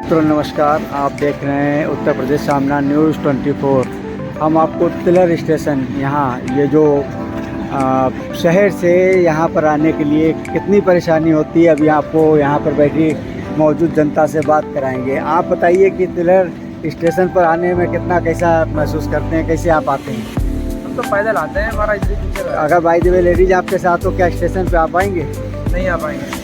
मित्रों नमस्कार, आप देख रहे हैं उत्तर प्रदेश सामना न्यूज़ 24। हम आपको तिलर स्टेशन यहाँ ये जो शहर से यहाँ पर आने के लिए कितनी परेशानी होती है अभी आपको यहाँ पर बैठी मौजूद जनता से बात कराएंगे। आप बताइए कि तिलर स्टेशन पर आने में कितना कैसा महसूस करते हैं, कैसे आप आते हैं? हम तो पैदल आते हैं, हमारा इधर पीछे अगर बाई द वे लेडीज आपके साथ हो, क्या स्टेशन पर आ पाएंगे? नहीं आ पाएंगे।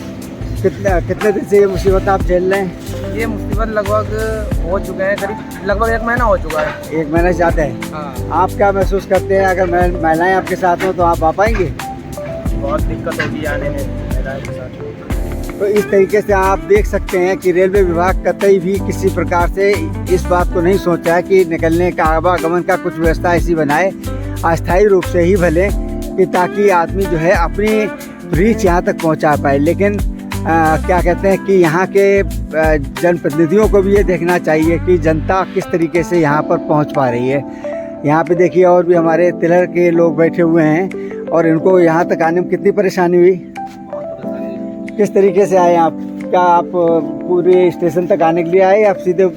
कितने दिन से ये मुसीबत आप झेल रहे हैं? ये मुसीबत लगभग हो चुके हैं, करीब लगभग 1 महीना हो चुका है। 1 महीने से जाते हैं। हाँ। आप क्या महसूस करते हैं? अगर महिलाएं आपके साथ हो तो आप आ पाएंगे? बहुत दिक्कत होगी आने में महिलाओं के साथ। तो इस तरीके से आप देख सकते हैं कि रेलवे विभाग कतई भी किसी प्रकार से इस बात को नहीं सोचा है कि निकलने का आवागमन का कुछ व्यवस्था ऐसी बनाए, अस्थायी रूप से ही भले, कि ताकि आदमी जो है अपनी रीच यहाँ तक पहुँचा पाए। लेकिन क्या कहते हैं कि यहाँ के जनप्रतिनिधियों को भी ये देखना चाहिए कि जनता किस तरीके से यहाँ पर पहुँच पा रही है। यहाँ पे देखिए और भी हमारे तिलर के लोग बैठे हुए हैं और इनको यहाँ तक आने में कितनी परेशानी हुई। किस तरीके से आए आप? क्या आप पूरे स्टेशन तक आने के लिए आए या आप सीधे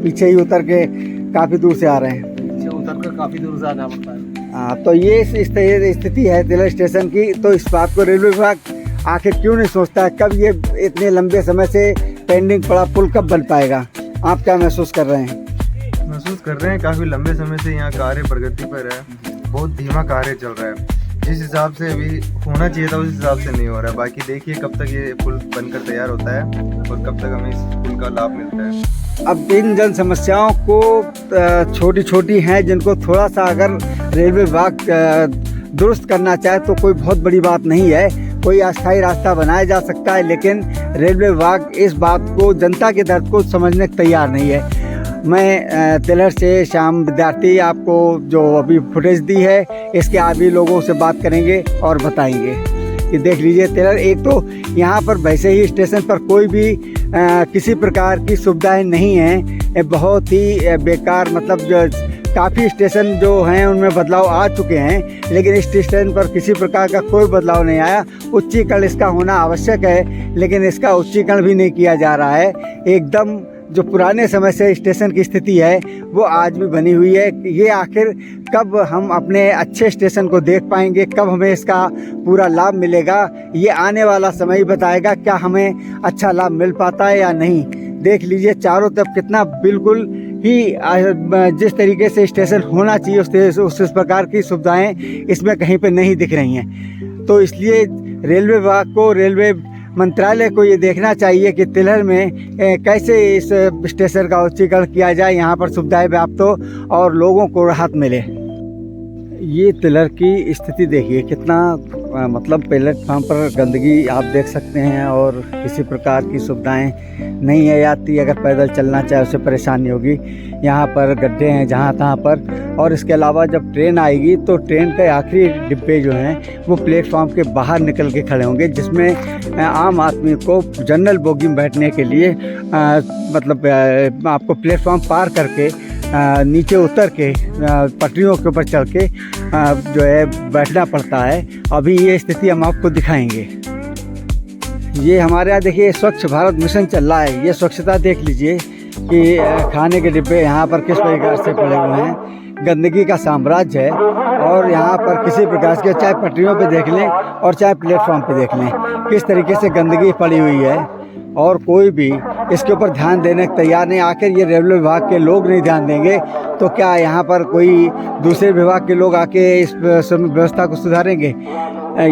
पीछे ही उतर के काफ़ी दूर से आ रहे हैं? पीछे उतर कर काफ़ी दूर से आना पड़ता है। हाँ, तो ये इस स्थिति है तिलर स्टेशन की। तो इस बात को रेलवे विभाग आखिर क्यों नहीं सोचता है? कब ये इतने लंबे समय से पेंडिंग पड़ा पुल कब बन पाएगा? आप क्या महसूस कर रहे हैं? महसूस कर रहे हैं काफ़ी लंबे समय से यहाँ कार्य प्रगति पर है, बहुत धीमा कार्य चल रहा है। जिस हिसाब से अभी होना चाहिए था उस हिसाब से नहीं हो रहा है। बाकी देखिए कब तक ये पुल बनकर तैयार होता है और कब तक हमें इस पुल का लाभ मिलता है। अब इन जन समस्याओं को छोटी छोटी हैं जिनको थोड़ा सा अगर रेलवे विभाग दुरुस्त करना चाहे तो कोई बहुत बड़ी बात नहीं है, कोई अस्थायी रास्ता बनाया जा सकता है। लेकिन रेलवे विभाग इस बात को, जनता के दर्द को समझने को तैयार नहीं है। मैं तिलर से श्याम विद्यार्थी आपको जो अभी फुटेज दी है इसके आगे लोगों से बात करेंगे और बताएंगे कि देख लीजिए तिलर। एक तो यहाँ पर वैसे ही स्टेशन पर कोई भी किसी प्रकार की सुविधाएं नहीं हैं, बहुत ही बेकार, मतलब जो काफ़ी स्टेशन जो हैं उनमें बदलाव आ चुके हैं लेकिन इस स्टेशन पर किसी प्रकार का कोई बदलाव नहीं आया। उच्चीकरण इसका होना आवश्यक है लेकिन इसका उच्चीकरण भी नहीं किया जा रहा है। एकदम जो पुराने समय से स्टेशन की स्थिति है वो आज भी बनी हुई है। ये आखिर कब हम अपने अच्छे स्टेशन को देख पाएंगे, कब हमें इसका पूरा लाभ मिलेगा, ये आने वाला समय ही बताएगा क्या हमें अच्छा लाभ मिल पाता है या नहीं। देख लीजिए चारों तरफ कितना बिल्कुल ही जिस तरीके से स्टेशन होना चाहिए उस प्रकार की सुविधाएं इसमें कहीं पे नहीं दिख रही हैं। तो इसलिए रेलवे विभाग को, रेलवे मंत्रालय को ये देखना चाहिए कि तिलर में कैसे इस स्टेशन का उच्चीकरण किया जाए, यहाँ पर सुविधाएं व्याप्त हो और लोगों को राहत मिले। ये तिलर की स्थिति देखिए कितना मतलब प्लेटफार्म पर गंदगी आप देख सकते हैं और किसी प्रकार की सुविधाएं नहीं है। यात्री अगर पैदल चलना चाहे उसे परेशानी होगी। यहाँ पर गड्ढे हैं जहाँ तहाँ पर, और इसके अलावा जब ट्रेन आएगी तो ट्रेन के आखिरी डिब्बे जो हैं वो प्लेटफार्म के बाहर निकल के खड़े होंगे, जिसमें आम आदमी को जनरल बोगी में बैठने के लिए मतलब आपको प्लेटफार्म पार करके नीचे उतर के पटरियों के ऊपर चढ़ के जो है बैठना पड़ता है। अभी ये स्थिति हम आपको दिखाएंगे। ये हमारे यहाँ देखिए स्वच्छ भारत मिशन चल रहा है। ये स्वच्छता देख लीजिए कि खाने के डिब्बे यहाँ पर किस प्रकार से पड़े हुए हैं, गंदगी का साम्राज्य है। और यहाँ पर किसी प्रकार के, चाहे पटरियों पे देख लें और चाहे प्लेटफॉर्म पे देख लें, किस तरीके से गंदगी पड़ी हुई है और कोई भी इसके ऊपर ध्यान देने को तैयार नहीं। आखिर ये रेलवे विभाग के लोग नहीं ध्यान देंगे तो क्या यहाँ पर कोई दूसरे विभाग के लोग आके इस व्यवस्था को सुधारेंगे?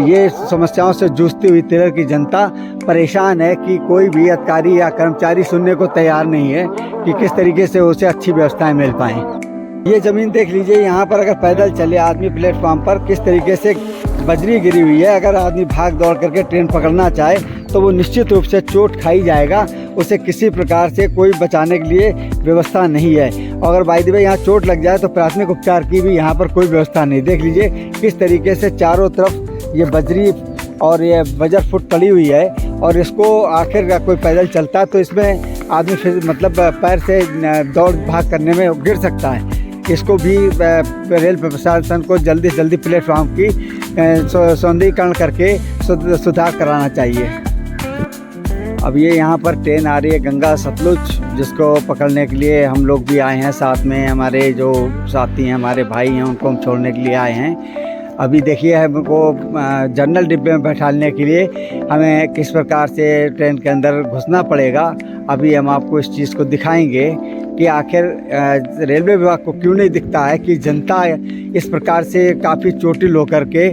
ये समस्याओं से जूझती हुई तिलर की जनता परेशान है कि कोई भी अधिकारी या कर्मचारी सुनने को तैयार नहीं है कि किस तरीके से उसे अच्छी व्यवस्थाएं मिल पाएँ। ये ज़मीन देख लीजिए, यहाँ पर अगर पैदल चले आदमी प्लेटफॉर्म पर किस तरीके से बजरी गिरी हुई है। अगर आदमी भाग दौड़ करके ट्रेन पकड़ना चाहे तो वो निश्चित रूप से चोट खाई जाएगा, उसे किसी प्रकार से कोई बचाने के लिए व्यवस्था नहीं है। अगर बाय द वे यहाँ चोट लग जाए तो प्राथमिक उपचार की भी यहाँ पर कोई व्यवस्था नहीं। देख लीजिए किस तरीके से चारों तरफ ये बजरी और ये बजर फुट पड़ी हुई है और इसको आखिर कोई पैदल चलता है तो इसमें आदमी फिर मतलब पैर से दौड़ भाग करने में गिर सकता है। इसको भी रेल प्रशासन को जल्दी से जल्दी प्लेटफॉर्म की सौंदर्यीकरण करके सुधार कराना चाहिए। अब ये यहाँ पर ट्रेन आ रही है गंगा सतलुज, जिसको पकड़ने के लिए हम लोग भी आए हैं। साथ में हमारे जो साथी हैं, हमारे भाई हैं, उनको हम छोड़ने के लिए आए हैं। अभी देखिए हमको जनरल डिब्बे में बैठाने के लिए हमें किस प्रकार से ट्रेन के अंदर घुसना पड़ेगा। अभी हम आपको इस चीज़ को दिखाएंगे कि आखिर रेलवे विभाग को क्यों नहीं दिखता है कि जनता इस प्रकार से काफ़ी चोटिल होकर के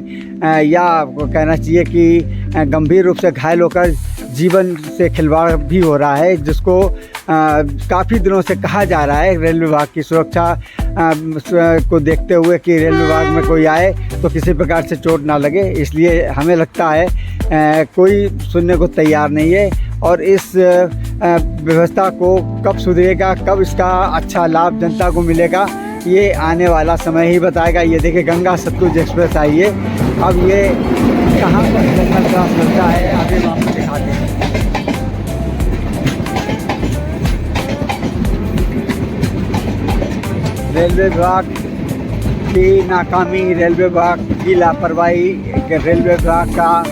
या कहना चाहिए कि गंभीर रूप से घायल होकर जीवन से खिलवाड़ भी हो रहा है, जिसको काफ़ी दिनों से कहा जा रहा है रेल विभाग की सुरक्षा को देखते हुए कि रेल विभाग में कोई आए तो किसी प्रकार से चोट ना लगे। इसलिए हमें लगता है कोई सुनने को तैयार नहीं है और इस व्यवस्था को कब सुधरेगा, कब इसका अच्छा लाभ जनता को मिलेगा, ये आने वाला समय ही बताएगा। ये देखिए गंगा सतलुज एक्सप्रेस आई है। अब ये कहाँ पर जनरल क्लास मिलता है आगे हम आपको दिखाते हैं। रेलवे विभाग की नाकामी, रेलवे विभाग की लापरवाही, रेलवे विभाग का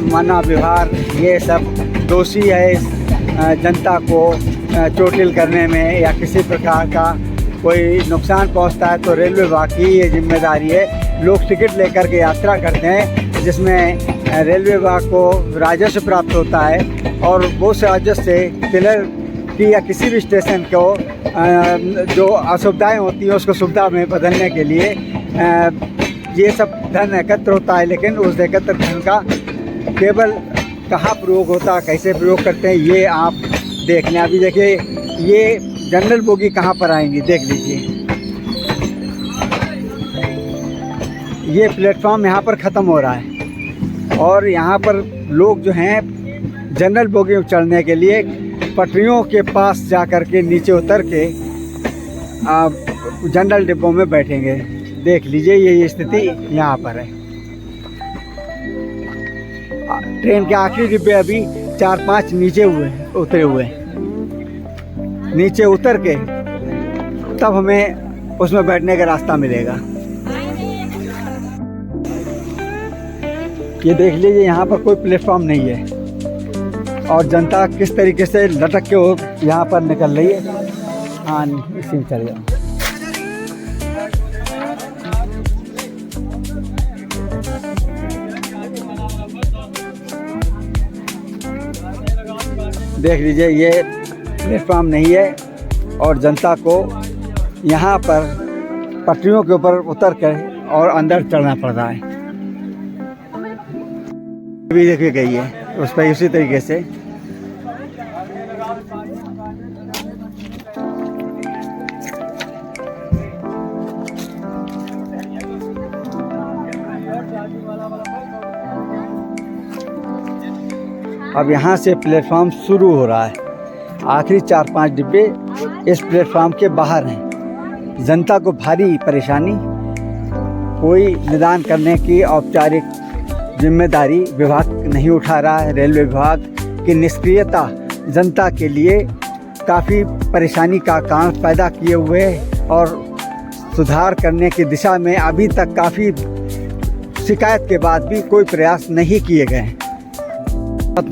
मना व्यवहार, ये सब दोषी है इस जनता को चोटिल करने में या किसी प्रकार का कोई नुकसान पहुंचता है तो रेलवे विभाग की ये जिम्मेदारी है। लोग टिकट लेकर के यात्रा करते हैं जिसमें रेलवे विभाग को राजस्व प्राप्त होता है और वो राजस्व से पिलर की या किसी भी स्टेशन को जो असुविधाएं होती हैं उसको सुविधा में बदलने के लिए ये सब धन एकत्र होता है। लेकिन उस एकत्र धन का केवल कहाँ प्रयोग होता है, कैसे प्रयोग करते हैं, ये आप देख लें। अभी देखिए ये जनरल बोगी कहाँ पर आएंगी, देख लीजिए। ये प्लेटफॉर्म यहाँ पर ख़त्म हो रहा है और यहाँ पर लोग जो हैं जनरल बोगी में चढ़ने के लिए पटरियों के पास जा कर के नीचे उतर के जनरल डिब्बों में बैठेंगे। देख लीजिए ये स्थिति यहाँ पर है। ट्रेन के आखिरी डिब्बे अभी 4-5 नीचे उतरे हुए हैं। नीचे उतर के तब हमें उसमें बैठने का रास्ता मिलेगा। ये देख लीजिए यहाँ पर कोई प्लेटफॉर्म नहीं है और जनता किस तरीके से लटक के यहाँ पर निकल रही है। हाँ इसी में चल जाओ। देख लीजिए ये प्लेटफॉर्म नहीं है और जनता को यहाँ पर पटरियों के ऊपर उतर कर और अंदर चढ़ना पड़ रहा है। अभी देखिए गई है उस पर उसी तरीके से। अब यहाँ से प्लेटफॉर्म शुरू हो रहा है। आखिरी 4-5 डिब्बे इस प्लेटफॉर्म के बाहर हैं। जनता को भारी परेशानी, कोई निदान करने की औपचारिक जिम्मेदारी विभाग नहीं उठा रहा है। रेलवे विभाग की निष्क्रियता जनता के लिए काफ़ी परेशानी का कारण पैदा किए हुए और सुधार करने की दिशा में अभी तक काफ़ी शिकायत के बाद भी कोई प्रयास नहीं किए गए हैं।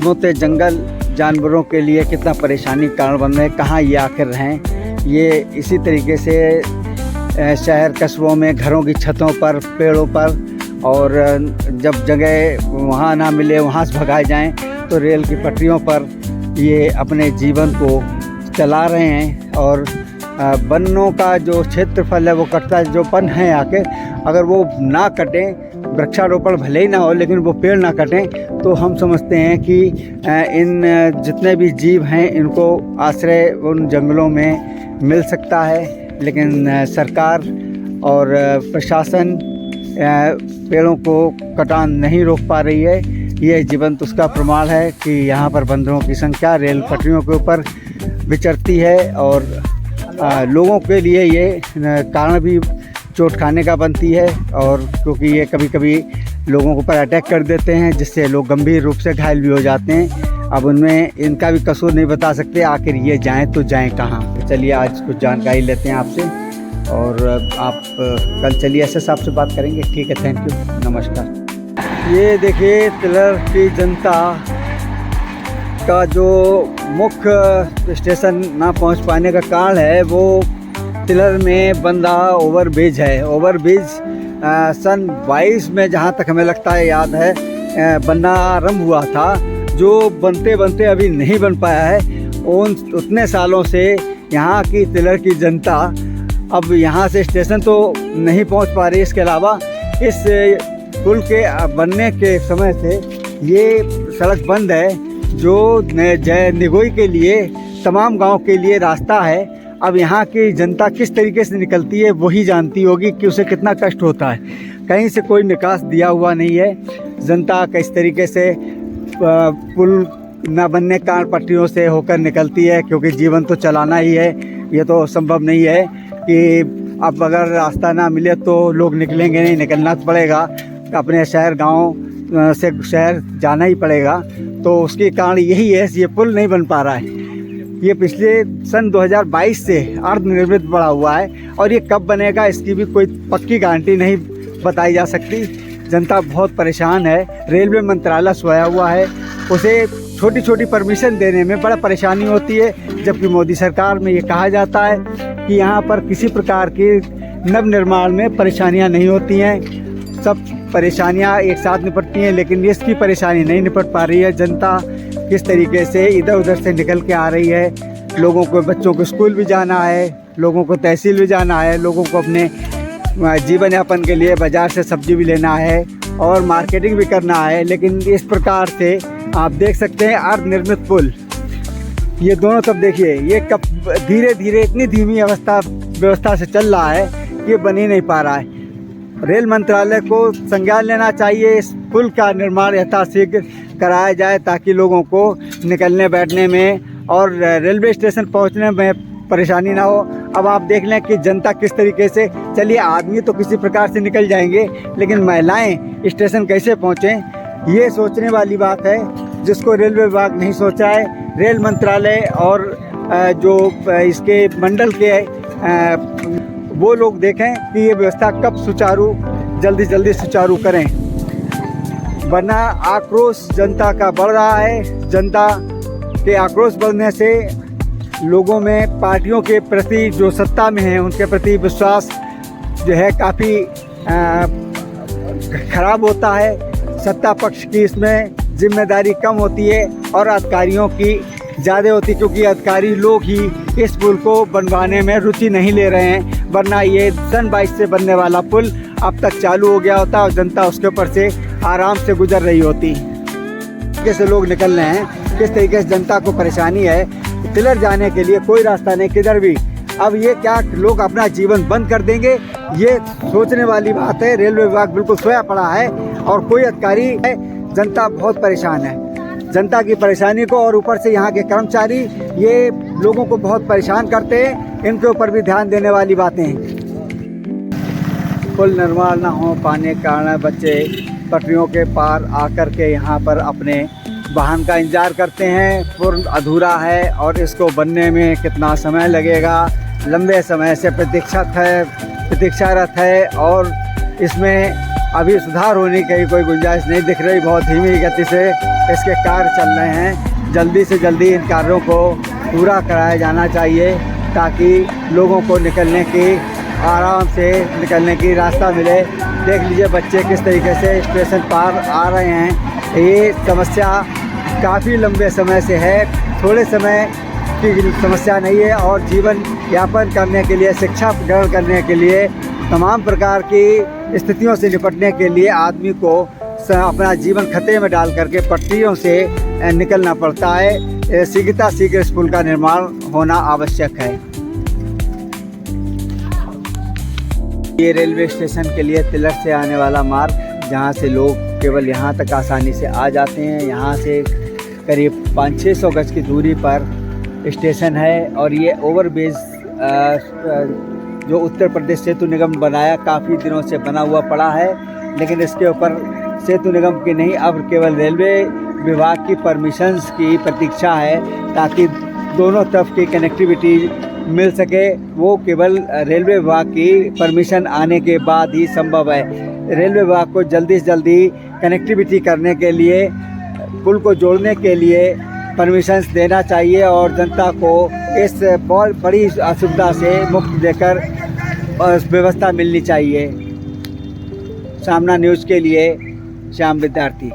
मोते जंगल जानवरों के लिए कितना परेशानी कारण बन रहे हैं, कहाँ ये आखिर रहें। ये इसी तरीके से शहर कस्बों में घरों की छतों पर, पेड़ों पर, और जब जगह वहाँ ना मिले वहाँ से भगाए जाएं तो रेल की पटरियों पर ये अपने जीवन को चला रहे हैं। और वनों का जो क्षेत्रफल है वो कटता है। जो वन है आके अगर वो ना कटें, वृक्षारोपण भले ही ना हो लेकिन वो पेड़ ना कटें, तो हम समझते हैं कि इन जितने भी जीव हैं इनको आश्रय उन जंगलों में मिल सकता है। लेकिन सरकार और प्रशासन पेड़ों को कटान नहीं रोक पा रही है। ये जीवंत उसका प्रमाण है कि यहाँ पर बंदरों की संख्या रेल पटरियों के ऊपर विचरती है और लोगों के लिए ये कारण भी चोट खाने का बनती है। और क्योंकि ये कभी कभी लोगों के ऊपर अटैक कर देते हैं जिससे लोग गंभीर रूप से घायल भी हो जाते हैं। अब उनमें इनका भी कसूर नहीं बता सकते, आखिर ये जाएं तो जाएं कहाँ। तो चलिए आज कुछ जानकारी लेते हैं आपसे और आप कल चलिए ऐसे साहब से बात करेंगे। ठीक है, थैंक यू, नमस्कार। ये देखिए तिलर की जनता का जो मुख्य स्टेशन ना पहुंच पाने का कारण है वो तिलर में बन रहा ओवरब्रिज है। ओवरब्रिज सन 22 में जहां तक हमें लगता है याद है बनना आरंभ हुआ था, जो बनते बनते अभी नहीं बन पाया है। उतने सालों से यहाँ की तिलर की जनता अब यहाँ से स्टेशन तो नहीं पहुँच पा रही। इसके अलावा इस पुल के बनने के समय से ये सड़क बंद है, जो निगोई के लिए तमाम गांव के लिए रास्ता है। अब यहाँ की जनता किस तरीके से निकलती है वही जानती होगी कि उसे कितना कष्ट होता है। कहीं से कोई निकास दिया हुआ नहीं है। जनता किस तरीके से पुल न बनने के कारण पटरियों से होकर निकलती है, क्योंकि जीवन तो चलाना ही है। ये तो संभव नहीं है कि अब अगर रास्ता ना मिले तो लोग निकलेंगे नहीं, निकलना तो पड़ेगा, अपने शहर गांव से शहर जाना ही पड़ेगा। तो उसके कारण यही है, ये पुल नहीं बन पा रहा है। ये पिछले सन 2022 से अर्धनिर्मित पड़ा हुआ है और ये कब बनेगा इसकी भी कोई पक्की गारंटी नहीं बताई जा सकती। जनता बहुत परेशान है। रेलवे मंत्रालय सोया हुआ है, उसे छोटी छोटी परमिशन देने में बड़ा परेशानी होती है, जबकि मोदी सरकार में ये कहा जाता है कि यहाँ पर किसी प्रकार की नवनिर्माण में परेशानियाँ नहीं होती हैं, सब परेशानियाँ एक साथ निपटती हैं, लेकिन इसकी परेशानी नहीं निपट पा रही है। जनता किस तरीके से इधर उधर से निकल के आ रही है। लोगों को, बच्चों को स्कूल भी जाना है, लोगों को तहसील भी जाना है, लोगों को अपने जीवन यापन के लिए बाज़ार से सब्जी भी लेना है और मार्केटिंग भी करना है। लेकिन इस प्रकार से आप देख सकते हैं अर्धनिर्मित पुल, ये दोनों तरफ देखिए, ये कब धीरे धीरे इतनी धीमी व्यवस्था से चल रहा है, ये बन ही नहीं पा रहा है। रेल मंत्रालय को संज्ञान लेना चाहिए, इस पुल का निर्माण यथाशीघ्र कराया जाए ताकि लोगों को निकलने बैठने में और रेलवे स्टेशन पहुंचने में परेशानी ना हो। अब आप देख लें कि जनता किस तरीके से, चलिए आदमी तो किसी प्रकार से निकल जाएंगे, लेकिन महिलाएं स्टेशन कैसे पहुंचें, ये सोचने वाली बात है, जिसको रेलवे विभाग नहीं सोचा है। रेल मंत्रालय और जो इसके मंडल के वो लोग देखें कि ये व्यवस्था कब जल्दी सुचारू करें, वरना आक्रोश जनता का बढ़ रहा है। जनता के आक्रोश बढ़ने से लोगों में पार्टियों के प्रति जो सत्ता में हैं उनके प्रति विश्वास जो है काफ़ी खराब होता है। सत्ता पक्ष की इसमें जिम्मेदारी कम होती है और अधिकारियों की ज़्यादा होती, क्योंकि अधिकारी लोग ही इस पुल को बनवाने में रुचि नहीं ले रहे हैं, वरना ये सन 22 से बनने वाला पुल अब तक चालू हो गया होता और जनता उसके ऊपर से आराम से गुजर रही होती। कैसे लोग निकल रहे हैं, किस तरीके से जनता को परेशानी है। तिलर जाने के लिए कोई रास्ता नहीं किधर भी। अब ये क्या लोग अपना जीवन बंद कर देंगे, ये सोचने वाली बात है। रेलवे विभाग बिल्कुल सोया पड़ा है और कोई अधिकारी है। जनता बहुत परेशान है। जनता की परेशानी को और ऊपर से यहाँ के कर्मचारी ये लोगों को बहुत परेशान करते हैं, इनके ऊपर भी ध्यान देने वाली बातें हैं। पुल निर्माण न हो पाने के कारण बच्चे पटरियों के पार आकर के यहाँ पर अपने वाहन का इंतजार करते हैं। पूर्ण अधूरा है और इसको बनने में कितना समय लगेगा, लंबे समय से प्रतीक्षारत है और इसमें अभी सुधार होने की कोई गुंजाइश नहीं दिख रही। बहुत धीमी गति से इसके कार्य चल रहे हैं। जल्दी से जल्दी इन कार्यों को पूरा कराया जाना चाहिए ताकि लोगों को आराम से निकलने की रास्ता मिले। देख लीजिए बच्चे किस तरीके से स्टेशन पार आ रहे हैं। ये समस्या काफ़ी लंबे समय से है, थोड़े समय की समस्या नहीं है। और जीवन यापन करने के लिए, शिक्षा ग्रहण करने के लिए, तमाम प्रकार की स्थितियों से निपटने के लिए आदमी को अपना जीवन खतरे में डाल करके पटरियों से निकलना पड़ता है। शीघ्र इस पुल का निर्माण होना आवश्यक है। ये रेलवे स्टेशन के लिए तिलर से आने वाला मार्ग, जहाँ से लोग केवल यहाँ तक आसानी से आ जाते हैं। यहाँ से करीब 500-600 गज की दूरी पर स्टेशन है और ये ओवरब्रिज जो उत्तर प्रदेश सेतु निगम बनाया, काफ़ी दिनों से बना हुआ पड़ा है, लेकिन इसके ऊपर सेतु निगम की नहीं, अब केवल रेलवे विभाग की परमिशंस की प्रतीक्षा है ताकि दोनों तरफ की कनेक्टिविटी मिल सके। वो केवल रेलवे विभाग की परमिशन आने के बाद ही संभव है। रेलवे विभाग को जल्दी से जल्दी कनेक्टिविटी करने के लिए, पुल को जोड़ने के लिए परमिशंस देना चाहिए और जनता को इस बहुत बड़ी असुविधा से मुक्त देकर व्यवस्था मिलनी चाहिए। सामना न्यूज़ के लिए श्याम विद्यार्थी।